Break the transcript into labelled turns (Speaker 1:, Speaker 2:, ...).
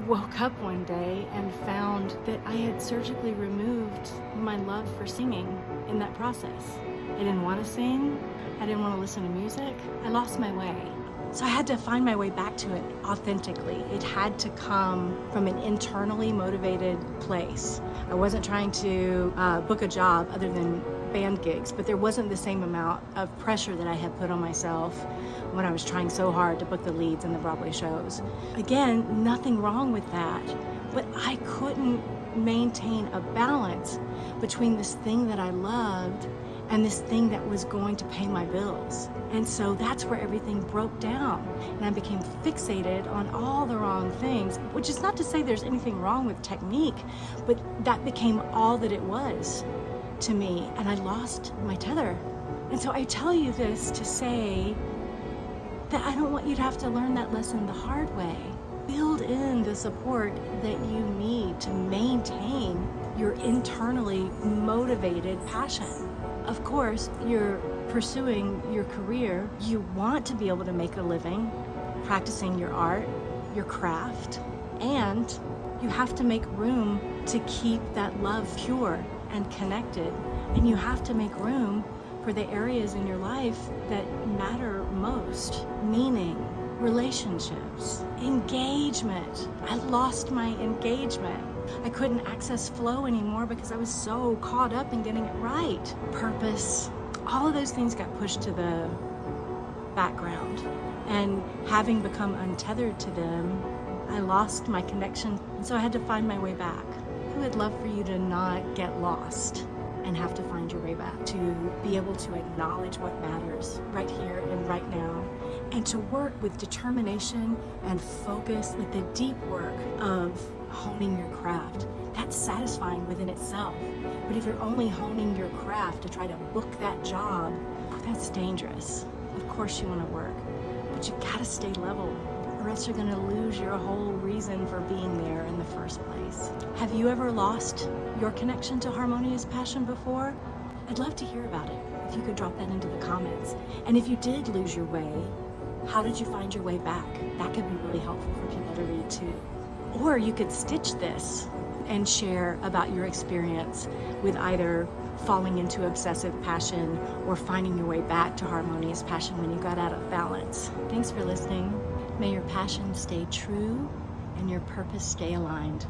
Speaker 1: woke up one day and found that I had surgically removed my love for singing in that process. I didn't want to sing. I didn't want to listen to music. I lost my way. So I had to find my way back to it authentically. It had to come from an internally motivated place. I wasn't trying to book a job other than band gigs, but there wasn't the same amount of pressure that I had put on myself when I was trying so hard to book the leads in the Broadway shows. Again, nothing wrong with that, but I couldn't maintain a balance between this thing that I loved and this thing that was going to pay my bills. And so that's where everything broke down, and I became fixated on all the wrong things, which is not to say there's anything wrong with technique, but that became all that it was to me, and I lost my tether. And so I tell you this to say that I don't want you to have to learn that lesson the hard way. Build in the support that you need to maintain your internally motivated passion. Of course, you're pursuing your career. You want to be able to make a living practicing your art, your craft, and you have to make room to keep that love pure and connected. And you have to make room for the areas in your life that matter most, meaning, relationships, engagement. I lost my engagement. I couldn't access flow anymore because I was so caught up in getting it right. Purpose, all of those things got pushed to the background. And having become untethered to them, I lost my connection. And so I had to find my way back. I would love for you to not get lost and have to find your way back, to be able to acknowledge what matters right here and right now, and to work with determination and focus, like the deep work of honing your craft. That's satisfying within itself. But if you're only honing your craft to try to book that job, that's dangerous. Of course you want to work, but you gotta stay level, or else you're gonna lose your whole reason for being there in the first place. Have you ever lost your connection to harmonious passion before? I'd love to hear about it. If you could drop that into the comments. And if you did lose your way, how did you find your way back? That could be really helpful for people to read too. Or you could stitch this and share about your experience with either falling into obsessive passion or finding your way back to harmonious passion when you got out of balance. Thanks for listening. May your passion stay true and your purpose stay aligned.